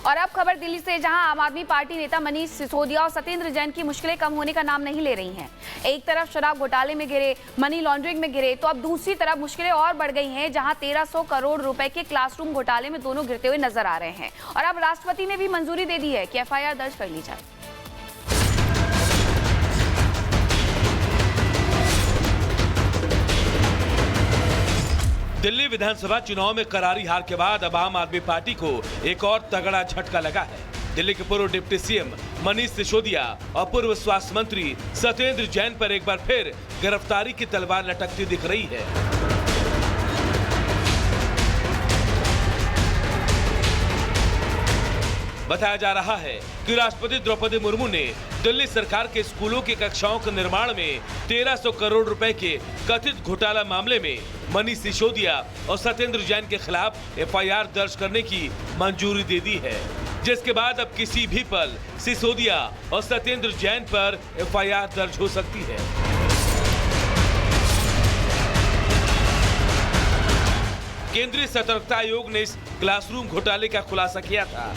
और अब खबर दिल्ली से, जहां आम आदमी पार्टी नेता मनीष सिसोदिया और सत्येंद्र जैन की मुश्किलें कम होने का नाम नहीं ले रही हैं। एक तरफ शराब घोटाले में गिरे, मनी लॉन्ड्रिंग में गिरे, तो अब दूसरी तरफ मुश्किलें और बढ़ गई हैं, जहां 1300 करोड़ रुपए के क्लासरूम घोटाले में दोनों गिरते हुए नजर आ रहे हैं। और अब राष्ट्रपति ने भी मंजूरी दे दी है कि FIR दर्ज कर ली जाए। दिल्ली विधानसभा चुनाव में करारी हार के बाद अब आम आदमी पार्टी को एक और तगड़ा झटका लगा है। दिल्ली के पूर्व डिप्टी CM मनीष सिसोदिया और पूर्व स्वास्थ्य मंत्री सत्येंद्र जैन पर एक बार फिर गिरफ्तारी की तलवार लटकती दिख रही है। बताया जा रहा है कि राष्ट्रपति द्रौपदी मुर्मू ने दिल्ली सरकार के स्कूलों की कक्षाओं के निर्माण में 1300 करोड़ रुपए के कथित घोटाला मामले में मनीष सिसोदिया और सत्येंद्र जैन के खिलाफ FIR दर्ज करने की मंजूरी दे दी है, जिसके बाद अब किसी भी पल सिसोदिया और सत्येंद्र जैन पर FIR दर्ज हो सकती है। केंद्रीय सतर्कता आयोग ने इस क्लासरूम घोटाले का खुलासा किया था।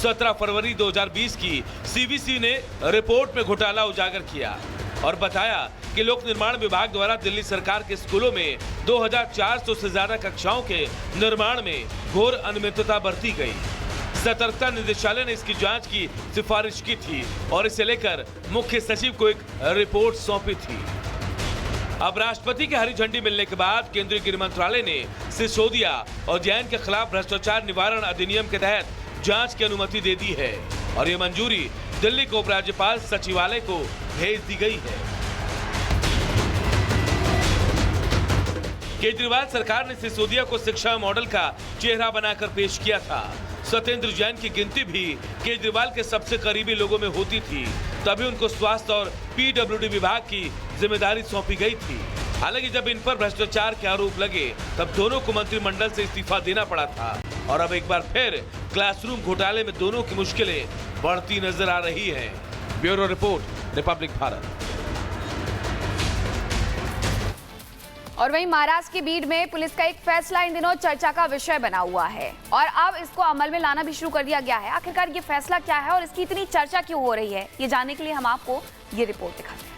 17 फरवरी 2020 की CBC ने रिपोर्ट में घोटाला उजागर किया और बताया कि लोक निर्माण विभाग द्वारा दिल्ली सरकार के स्कूलों में 2400 से ज्यादा कक्षाओं के निर्माण में घोर अनियमितता बरती गई। सतर्कता निदेशालय ने इसकी जांच की सिफारिश की थी और इसे लेकर मुख्य सचिव को एक रिपोर्ट सौंपी थी। अब राष्ट्रपति की हरी झंडी मिलने के बाद केंद्रीय गृह मंत्रालय ने सिसोदिया और जैन के खिलाफ भ्रष्टाचार निवारण अधिनियम के तहत जांच की अनुमति दे दी है और ये मंजूरी दिल्ली के उपराज्यपाल सचिवालय को भेज दी गई है। केजरीवाल सरकार ने सिसोदिया को शिक्षा मॉडल का चेहरा बनाकर पेश किया था। सत्येंद्र जैन की गिनती भी केजरीवाल के सबसे करीबी लोगों में होती थी, तभी उनको स्वास्थ्य और PWD विभाग की जिम्मेदारी सौंपी गई थी। हालांकि जब इन पर भ्रष्टाचार के आरोप लगे तब दोनों को मंत्रिमंडल से इस्तीफा देना पड़ा था और अब एक बार फिर क्लासरूम घोटाले में दोनों की मुश्किलें बढ़ती नजर आ रही हैं। Bureau report, Republic Bharat. और वहीं महाराष्ट्र के बीड में पुलिस का एक फैसला इन दिनों चर्चा का विषय बना हुआ है और अब इसको अमल में लाना भी शुरू कर दिया गया है। आखिरकार ये फैसला क्या है और इसकी इतनी चर्चा क्यों हो रही है, ये जानने के लिए हम आपको ये रिपोर्ट दिखाते हैं।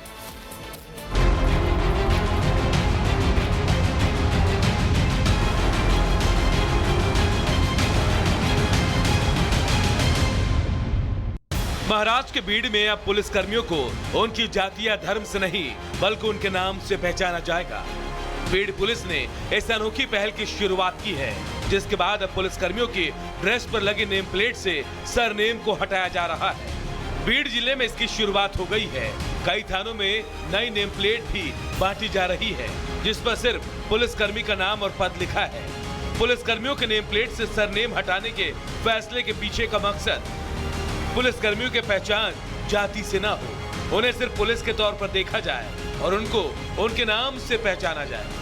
महाराष्ट्र के बीड में अब पुलिस कर्मियों को उनकी जाति या धर्म से नहीं बल्कि उनके नाम से पहचाना जाएगा। बीड पुलिस ने इस अनोखी पहल की शुरुआत की है, जिसके बाद अब पुलिस कर्मियों की ड्रेस पर लगे नेम प्लेट से सरनेम को हटाया जा रहा है। बीड जिले में इसकी शुरुआत हो गई है। कई थानों में नई नेम प्लेट भी बांटी जा रही है, जिस पर सिर्फ पुलिसकर्मी का नाम और पद लिखा है। पुलिस कर्मियों के नेम प्लेट से सरनेम हटाने के फैसले के पीछे का मकसद पुलिस कर्मियों की पहचान जाति से ना हो, उन्हें सिर्फ पुलिस के तौर पर देखा जाए और उनको उनके नाम से पहचाना जाए।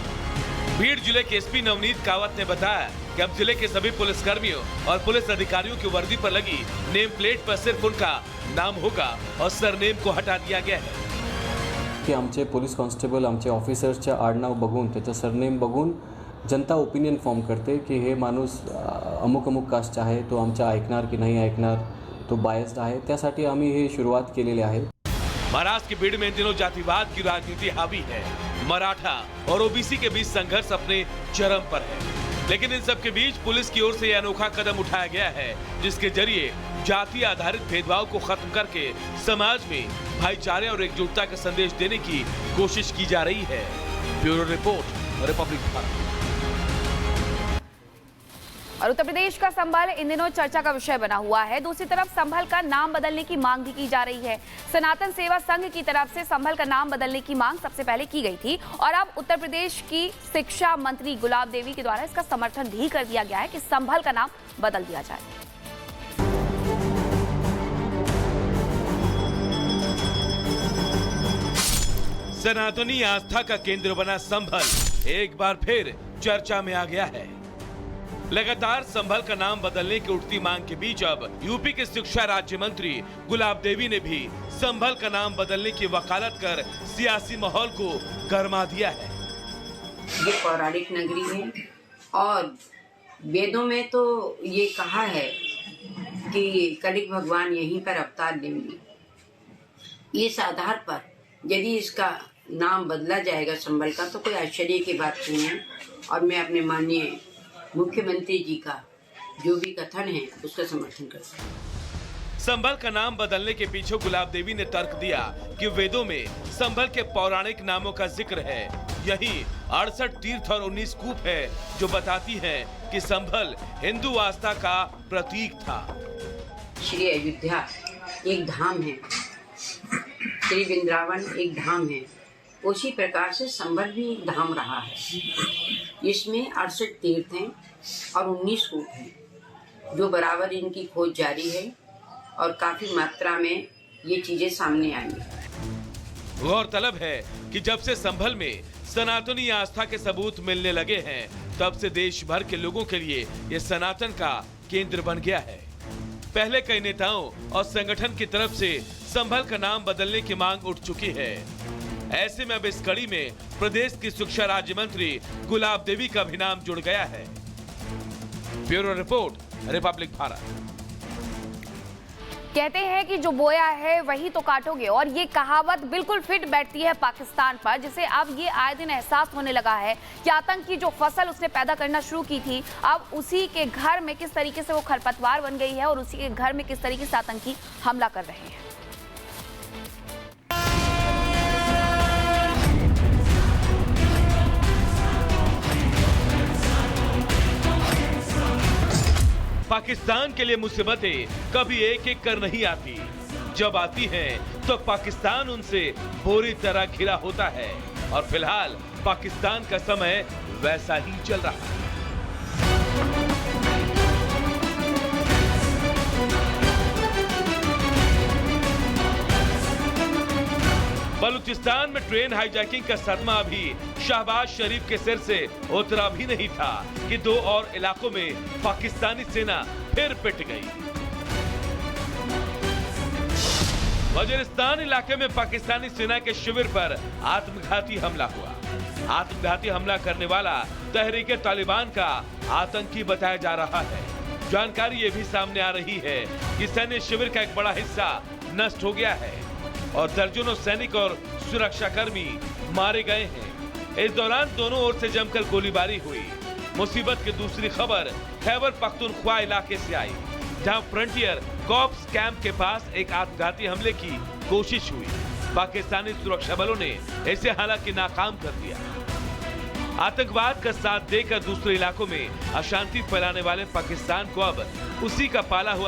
बीड जिले के SP नवनीत कावत ने बताया कि अब जिले के सभी पुलिस कर्मियों और पुलिस अधिकारियों की वर्दी पर लगी नेम प्लेट पर सिर्फ उनका नाम होगा और सरनेम को हटा दिया गया है। की आमचे पोलीस कॉन्स्टेबल आमचे ऑफिसर्सचे आडनाव बघून त्याचं सरनेम बघून जनता ओपिनियन फॉर्म करते की हे माणूस अमुक अमुक कास्ट आहे, तो आमचा ऐकणार की नाही ऐकणार, तो बायस्ड आहे, त्यासाठी आम्ही हे सुरुवात केलेली आहे। महाराष्ट्र के बीड में इन दिनों जातिवाद की राजनीति हावी है। मराठा और OBC के बीच संघर्ष अपने चरम पर है, लेकिन इन सब के बीच पुलिस की ओर से यह अनोखा कदम उठाया गया है, जिसके जरिए जाति आधारित भेदभाव को खत्म करके समाज में भाईचारे और एकजुटता का संदेश देने की कोशिश की जा रही है। Bureau report, Republic Bharat. और उत्तर प्रदेश का संभल इन दिनों चर्चा का विषय बना हुआ है। दूसरी तरफ संभल का नाम बदलने की मांग भी की जा रही है। सनातन सेवा संघ की तरफ से संभल का नाम बदलने की मांग सबसे पहले की गई थी और अब उत्तर प्रदेश की शिक्षा मंत्री गुलाब देवी के द्वारा इसका समर्थन भी कर दिया गया है कि संभल का नाम बदल दिया जाए। सनातनी आस्था का केंद्र बना संभल एक बार फिर चर्चा में आ गया है। लगातार संभल का नाम बदलने की उठती मांग के बीच अब यूपी के शिक्षा राज्य मंत्री गुलाब देवी ने भी संभल का नाम बदलने की वकालत कर सियासी माहौल को गरमा दिया है। ये पौराणिक नगरी है और वेदों में तो ये कहा है कि कलिक भगवान यहीं पर अवतार लेंगे। इस आधार पर यदि इसका नाम बदला जाएगा संभल का तो कोई आश्चर्य की बात नहीं है। और मैं अपने माननीय मुख्यमंत्री जी का जो भी कथन है उसका समर्थन करता हूँ। संभल का नाम बदलने के पीछे गुलाब देवी ने तर्क दिया कि वेदों में संभल के पौराणिक नामों का जिक्र है। यही 68 तीर्थ और 19 कूप है जो बताती हैं कि संभल हिंदू आस्था का प्रतीक था। श्री अयोध्या एक धाम है, श्री वृंदावन एक धाम है, उसी प्रकार से संभल भी एक धाम रहा है। इसमें 68 तीर्थ हैं और 19 कूप हैं जो बराबर इनकी खोज जारी है और काफी मात्रा में ये चीजें सामने आई हैं। गौरतलब है कि जब से संभल में सनातनी आस्था के सबूत मिलने लगे हैं तब से देश भर के लोगों के लिए ये सनातन का केंद्र बन गया है। पहले कई नेताओं और संगठन की तरफ से संभल का नाम बदलने की मांग उठ चुकी है। ऐसे में अब इस कड़ी में प्रदेश की शिक्षा राज्य मंत्री गुलाब देवी का भी नाम जुड़ गया है। Bureau report, Republic Bharat. कहते हैं कि जो बोया है वही तो काटोगे, और ये कहावत बिल्कुल फिट बैठती है पाकिस्तान पर, जिसे अब ये आए दिन एहसास होने लगा है कि आतंक की जो फसल उसने पैदा करना शुरू की थी, अब उसी के घर में किस तरीके से वो खरपतवार बन गई है और उसी के घर में किस तरीके से आतंकी हमला कर रहे हैं। पाकिस्तान के लिए मुसीबतें कभी एक एक कर नहीं आती। जब आती हैं तो पाकिस्तान उनसे बुरी तरह घिरा होता है और फिलहाल पाकिस्तान का समय वैसा ही चल रहा है। बलूचिस्तान में ट्रेन हाईजैकिंग का सदमा अभी शहबाज शरीफ के सिर से उतरा भी नहीं था कि 2 और इलाकों में पाकिस्तानी सेना फिर पिट गई। वजीरिस्तान इलाके में पाकिस्तानी सेना के शिविर पर आत्मघाती हमला हुआ। आत्मघाती हमला करने वाला तहरीके तालिबान का आतंकी बताया जा रहा है। जानकारी ये भी सामने आ रही है कि सैन्य शिविर का एक बड़ा हिस्सा नष्ट हो गया है और दर्जनों सैनिक और सुरक्षाकर्मी मारे गए हैं। इस दौरान दोनों ओर से जमकर गोलीबारी हुई। मुसीबत की दूसरी खबर खैबर पख्तूनख्वा इलाके से आई, जहां फ्रंटियर कॉप्स कैंप के पास एक आत्मघाती हमले की कोशिश हुई। पाकिस्तानी सुरक्षा बलों ने इसे हालांकि नाकाम कर दिया। आतंकवाद का साथ देकर दूसरे इलाकों में अशांति फैलाने वाले पाकिस्तान को अब उसी का पाला हुआ